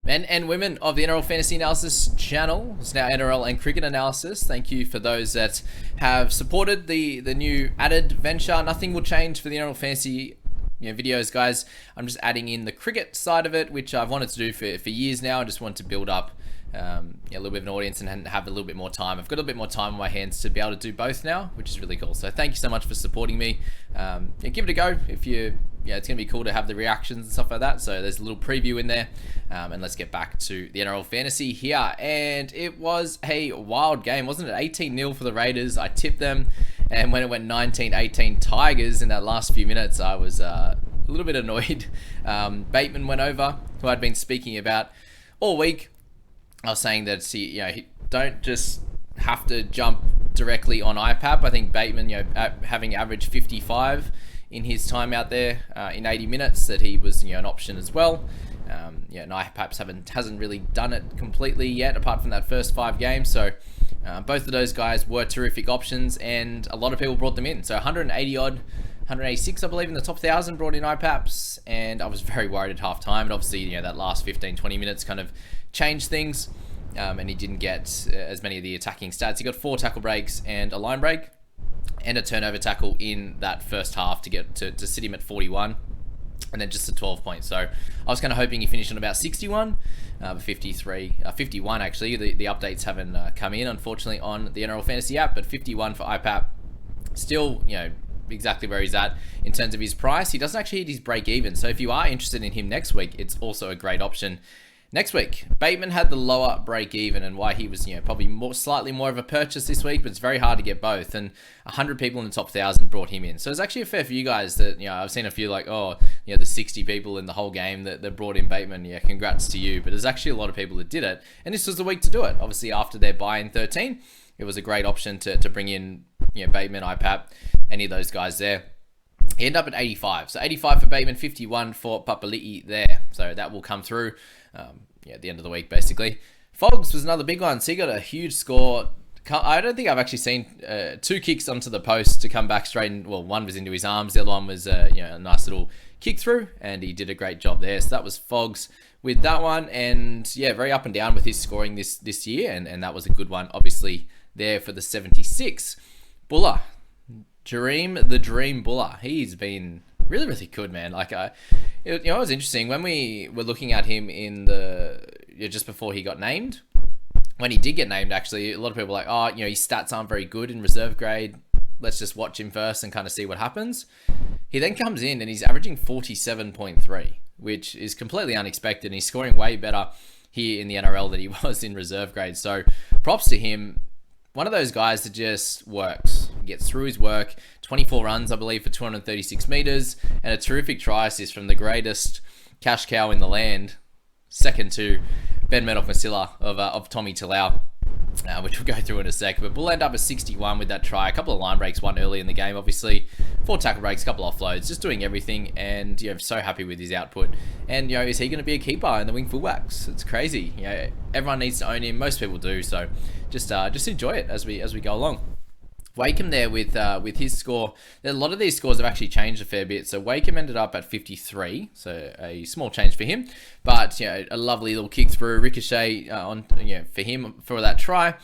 Men and women of the NRL Fantasy Analysis channel. It's now NRL and Cricket Analysis. Thank you for those that have supported the new added venture. Nothing will change for the NRL Fantasy videos, guys. I'm just adding in the cricket side of it, which I've wanted to do for years now. I just want to build up a little bit of an audience and have a little bit more time. I've got a little bit more time on my hands to be able to do both now, which is really cool. So thank you so much for supporting me. Give it a go if you. It's going to be cool to have the reactions and stuff like that. So there's a little preview in there. And let's get back to the NRL Fantasy here. And it was a wild game, wasn't it? 18-0 for the Raiders. I tipped them. And when it went 19-18 Tigers in that last few minutes, I was a little bit annoyed. Bateman went over, who I'd been speaking about all week. I was saying that he don't just have to jump directly on IPAP. I think Bateman, having averaged 55 in his time out there in 80 minutes, that he was an option as well. And IPAP hasn't really done it completely yet, apart from that first 5 games. So both of those guys were terrific options, and a lot of people brought them in. So 180 odd, 186, I believe, in the top 1,000 brought in IPAPs, and I was very worried at half time. And obviously, that last 15-20 minutes kind of changed things, and he didn't get as many of the attacking stats. He got 4 tackle breaks and a line break and a turnover tackle in that first half to get to sit him at 41, and then just a 12 points. So I was kind of hoping he finished on about 61, 51 actually. The updates haven't come in, unfortunately, on the NRL Fantasy app, but 51 for IPAP. Still, exactly where he's at in terms of his price. He doesn't actually hit his break even. So if you are interested in him next week, it's also a great option. Next week, Bateman had the lower break even, and why he was, probably slightly more of a purchase this week, but it's very hard to get both. And 100 people in the top 1,000 brought him in. So it's actually a fair few guys that, I've seen a few like, the 60 people in the whole game that brought in Bateman. Yeah, congrats to you. But there's actually a lot of people that did it. And this was the week to do it. Obviously, after their buy in 13, it was a great option to bring in, Bateman, IPAP, any of those guys there. He ended up at 85. So 85 for Bateman, 51 for Papali'i there. So that will come through at the end of the week, basically. Fogs was another big one. So he got a huge score. I don't think I've actually seen 2 kicks onto the post to come back straight in. Well, one was into his arms. The other one was a nice little kick through, and he did a great job there. So that was Fogs with that one. And very up and down with his scoring this year. And that was a good one, obviously, there for the 76. Buller. The Dream Buller. He's been really, really good, man. It was interesting when we were looking at him in just before he got named. When he did get named, actually, a lot of people were like, his stats aren't very good in reserve grade. Let's just watch him first and kind of see what happens. He then comes in and he's averaging 47.3, which is completely unexpected. And he's scoring way better here in the NRL than he was in reserve grade. So props to him. One of those guys that just works, gets through his work. 24 runs, I believe, for 236 meters, and a terrific try assist from the greatest cash cow in the land, second to Ben Murdoch-Masila of Tommy Talau, which we'll go through in a sec. But we'll end up at 61 with that try. A couple of line breaks, one early in the game, obviously. 4 tackle breaks, a couple offloads, just doing everything, and so happy with his output. And is he going to be a keeper in the wing fullbacks? It's crazy. Everyone needs to own him. Most people do. So just enjoy it as we go along. Wakeham there with his score. A lot of these scores have actually changed a fair bit. So Wakeham ended up at 53, so a small change for him, but a lovely little kick through ricochet for him for that try.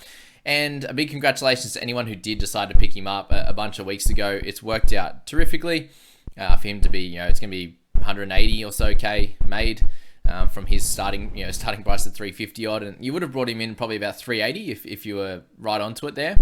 And a big congratulations to anyone who did decide to pick him up a bunch of weeks ago. It's worked out terrifically for him to be, it's going to be 180 or so K made from his starting price at 350 odd, and you would have brought him in probably about 380 if you were right onto it there.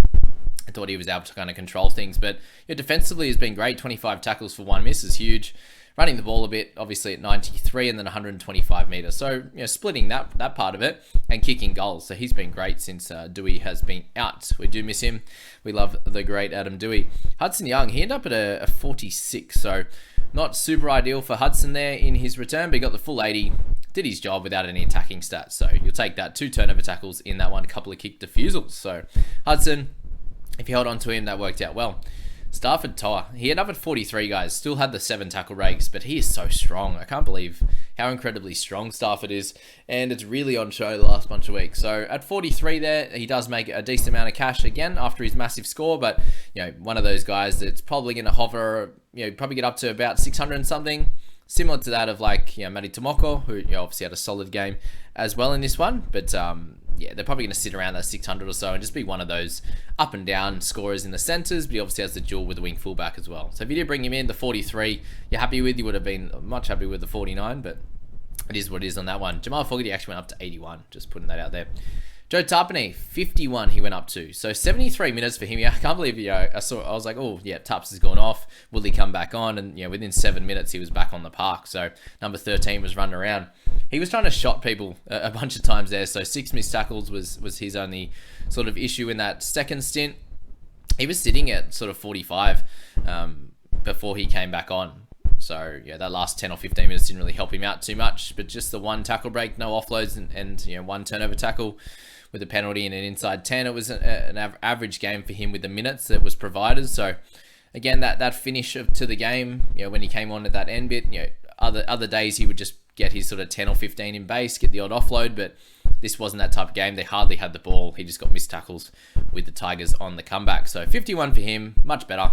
I thought he was able to kind of control things, but defensively has been great. 25 tackles for 1 miss is huge. Running the ball a bit, obviously at 93, and then 125 meters. So, splitting that part of it and kicking goals. So he's been great since Dewey has been out. We do miss him. We love the great Adam Dewey. Hudson Young, he ended up at a 46. So not super ideal for Hudson there in his return, but he got the full 80. Did his job without any attacking stats. So you'll take that. 2 turnover tackles in that one, a couple of kick defusals. So Hudson, if you held on to him, that worked out well. Stafford Toa, he ended up at 43, guys. Still had the 7 tackle breaks, but he is so strong. I can't believe how incredibly strong Stafford is, and it's really on show the last bunch of weeks. So at 43 there, he does make a decent amount of cash again after his massive score, but one of those guys that's probably going to hover, probably get up to about 600 and something, similar to that of like, Matty Tomoko, who obviously had a solid game as well in this one. But they're probably going to sit around that 600 or so and just be one of those up and down scorers in the centres. But he obviously has the duel with the wing fullback as well. So if you did bring him in, the 43, you're happy with, you would have been much happy with the 49, but it is what it is on that one. Jamal Fogarty actually went up to 81, just putting that out there. Joe Tapine, 51 he went up to. So 73 minutes for him. I can't believe, I was like, oh, yeah, Tups has gone off. Will he come back on? And, within 7 minutes, he was back on the park. So number 13 was running around. He was trying to shot people a bunch of times there. So 6 missed tackles was his only sort of issue in that second stint. He was sitting at sort of 45 before he came back on. So, that last 10 or 15 minutes didn't really help him out too much. But just the one tackle break, no offloads, and one turnover tackle with a penalty and an inside 10. It was an average game for him with the minutes that was provided. So, again, that finish to the game, when he came on at that end bit, other days he would just get his sort of 10 or 15 in base, get the odd offload, but this wasn't that type of game. They hardly had the ball. He just got missed tackles with the Tigers on the comeback. So, 51 for him, much better.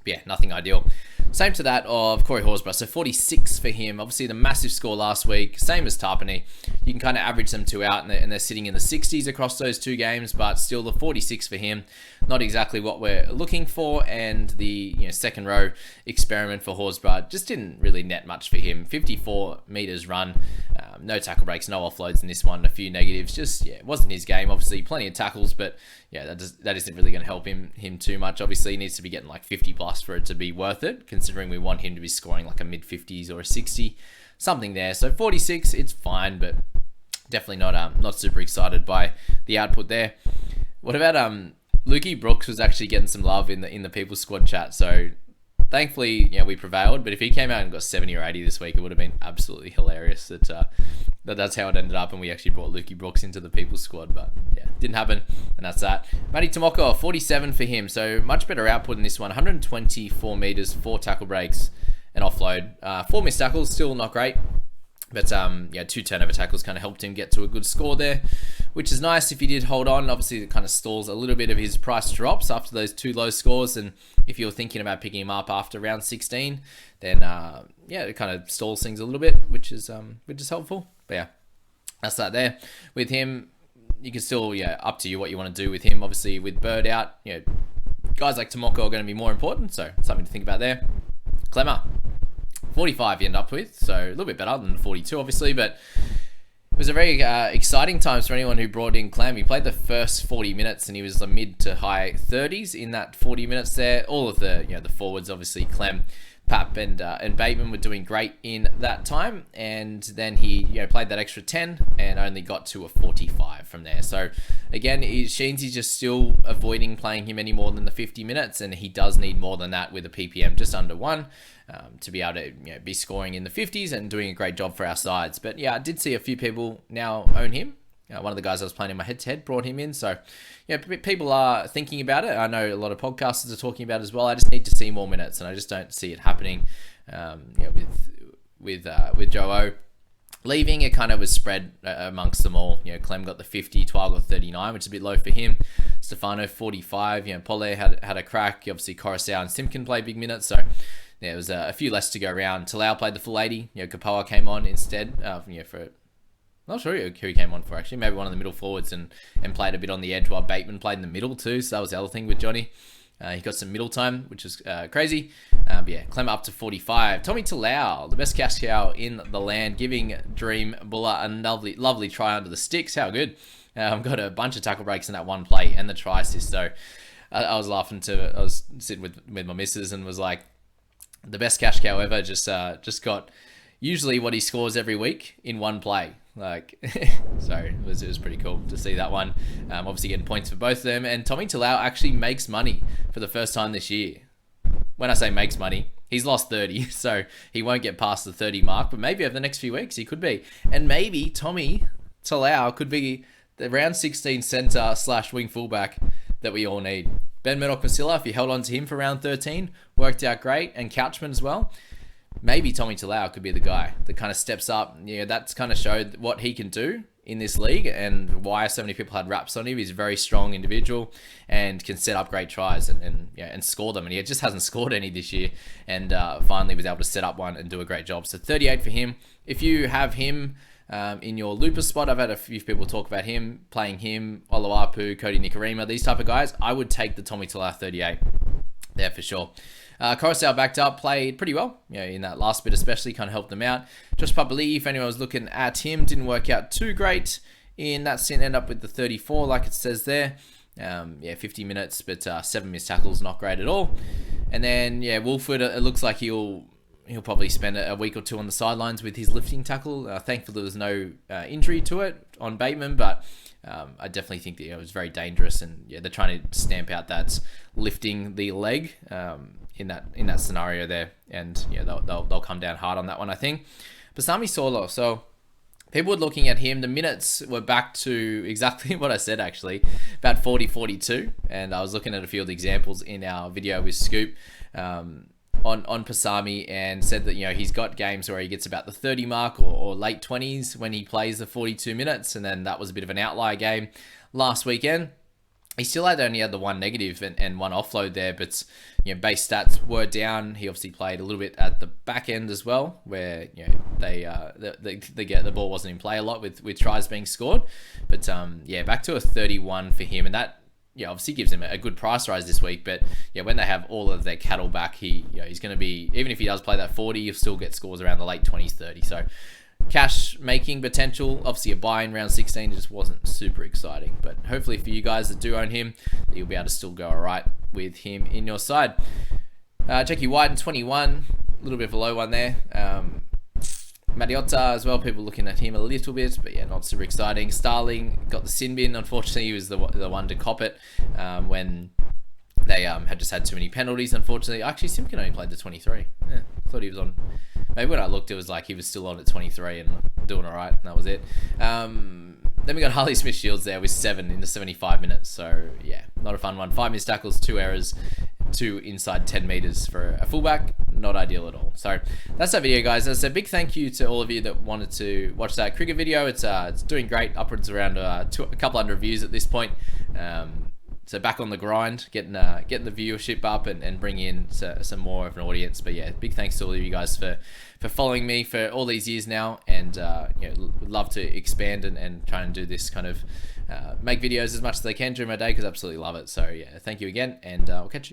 Yeah, nothing ideal. Same to that of Corey Horsburgh. So 46 for him. Obviously, the massive score last week. Same as Tapine. You can kind of average them two out, and they're sitting in the 60s across those two games, but still the 46 for him. Not exactly what we're looking for, and the second row experiment for Horsburgh just didn't really net much for him. 54 meters run. No tackle breaks, no offloads in this one. A few negatives. Just, it wasn't his game. Obviously, plenty of tackles, but that isn't really going to help him too much. Obviously, he needs to be getting like 50 plus for it to be worth it, considering we want him to be scoring like a mid-50s or a 60, something there. So 46, it's fine, but definitely not super excited by the output there. What about Lukey Brooks was actually getting some love in the People's Squad chat, so thankfully, we prevailed. But if he came out and got 70 or 80 this week, it would have been absolutely hilarious. That's how it ended up, and we actually brought Lukey Brooks into the People's Squad. But yeah, didn't happen, and that's that. Matty Tomoko, 47 for him, so much better output in this one. 124 meters, 4 tackle breaks, and offload. 4 missed tackles, still not great. But 2 turnover tackles kind of helped him get to a good score there, which is nice if he did hold on. Obviously, it kind of stalls a little bit of his price drops after those 2 low scores. And if you're thinking about picking him up after round 16, then it kind of stalls things a little bit, which is helpful. But yeah, that's that there. With him, you can still, up to you what you want to do with him. Obviously, with Bird out, guys like Tomoko are going to be more important, so something to think about there. Clemmer, 45 you end up with, so a little bit better than 42 obviously, but it was a very exciting times for anyone who brought in Clem. He played the first 40 minutes and he was the mid to high 30s in that 40 minutes there. All of the the forwards, obviously Clem, Pap and Bateman were doing great in that time, and then he played that extra 10 and only got to a 45 from there. So again, Sheensy's just still avoiding playing him any more than the 50 minutes, and he does need more than that with a PPM just under 1 to be able to be scoring in the 50s and doing a great job for our sides. But yeah, I did see a few people now own him. One of the guys I was playing in my head-to-head brought him in. So, people are thinking about it. I know a lot of podcasters are talking about it as well. I just need to see more minutes, and I just don't see it happening. With Joe O leaving, it kind of was spread amongst them all. Clem got the 50, 12 got 39, which is a bit low for him. Stefano 45. Pole had a crack. Obviously, Coruscant and Simpkin played big minutes, so there was a few less to go around. Talau played the full 80. Kapoa came on instead. Not sure who he came on for, actually. Maybe one of the middle forwards and played a bit on the edge while Bateman played in the middle too. So that was the other thing with Johnny. He got some middle time, which is crazy. But yeah, Clem up to 45. Tommy Talau, the best cash cow in the land, giving Dream Buller a lovely try under the sticks. How good. Got a bunch of tackle breaks in that one play and the try assist. So I was laughing I was sitting with my missus and was like, the best cash cow ever, just got usually what he scores every week in one play. So it was pretty cool to see that one. Obviously getting points for both of them, and Tommy Talau actually makes money for the first time this year. When I say makes money, he's lost 30, so he won't get past the 30 mark, but maybe over the next few weeks he could be. And maybe Tommy Talau could be the round 16 centre / wing fullback that we all need. Ben Murdoch-Masila, if you held on to him for round 13, worked out great, and Couchman as well. Maybe Tommy Talau could be the guy that kind of steps up. That's kind of showed what he can do in this league, and why so many people had raps on him. He's a very strong individual and can set up great tries and score them. And he just hasn't scored any this year, and finally was able to set up one and do a great job. So 38 for him. If you have him in your looper spot, I've had a few people talk about him, playing him, Oluwapu, Cody Nikorima, these type of guys. I would take the Tommy Talau 38 there for sure. Coruscant backed up, played pretty well, in that last bit especially, kind of helped them out. Josh Papali'i, if anyone was looking at him, didn't work out too great in that stint, end up with the 34 like it says there. 50 minutes, but 7 missed tackles, not great at all. And then, Wolford, it looks like he'll probably spend a week or two on the sidelines with his lifting tackle. Thankfully, there was no injury to it on Bateman, but I definitely think that it was very dangerous, and they're trying to stamp out that lifting the leg in that scenario there, and they'll come down hard on that one, I think. Basami Solo, so people were looking at him. The minutes were back to exactly what I said, actually, about 40-42, and I was looking at a few of the examples in our video with Scoop on Pasami, and said that he's got games where he gets about the 30 mark or late 20s when he plays the 42 minutes, and then that was a bit of an outlier game last weekend. He still only had the one negative and one offload there, but base stats were down. He obviously played a little bit at the back end as well, where the ball wasn't in play a lot with tries being scored. But back to a 31 for him, and that obviously gives him a good price rise this week. But when they have all of their cattle back, he's going to be, even if he does play that 40, he'll still get scores around the late 20s, 30. So cash making potential. Obviously a buy in round 16 just wasn't super exciting, but hopefully for you guys that do own him, you'll be able to still go all right with him in your side. Jackie White in 21, a little bit of a low one there. Mariota as well, people looking at him a little bit, but not super exciting. Starling got the sin bin. Unfortunately, he was the one to cop it when they had just had too many penalties, unfortunately. Actually, Simpkin only played the 23. I thought he was on. Maybe when I looked, it was like he was still on at 23 and doing all right, and that was it. Then we got Harley Smith-Shields there with 7 in the 75 minutes. So, not a fun one. 5 missed tackles, 2 errors, 2 inside 10 meters for a fullback. Not ideal at all. So, that's that video, guys. That's a big thank you to all of you that wanted to watch that cricket video. It's doing great, upwards around a couple hundred views at this point. So back on the grind, getting the viewership up and bring in some more of an audience. But big thanks to all of you guys for following me for all these years now, and would love to expand and try and do this kind of make videos as much as I can during my day, because I absolutely love it. So thank you again, and we'll catch you.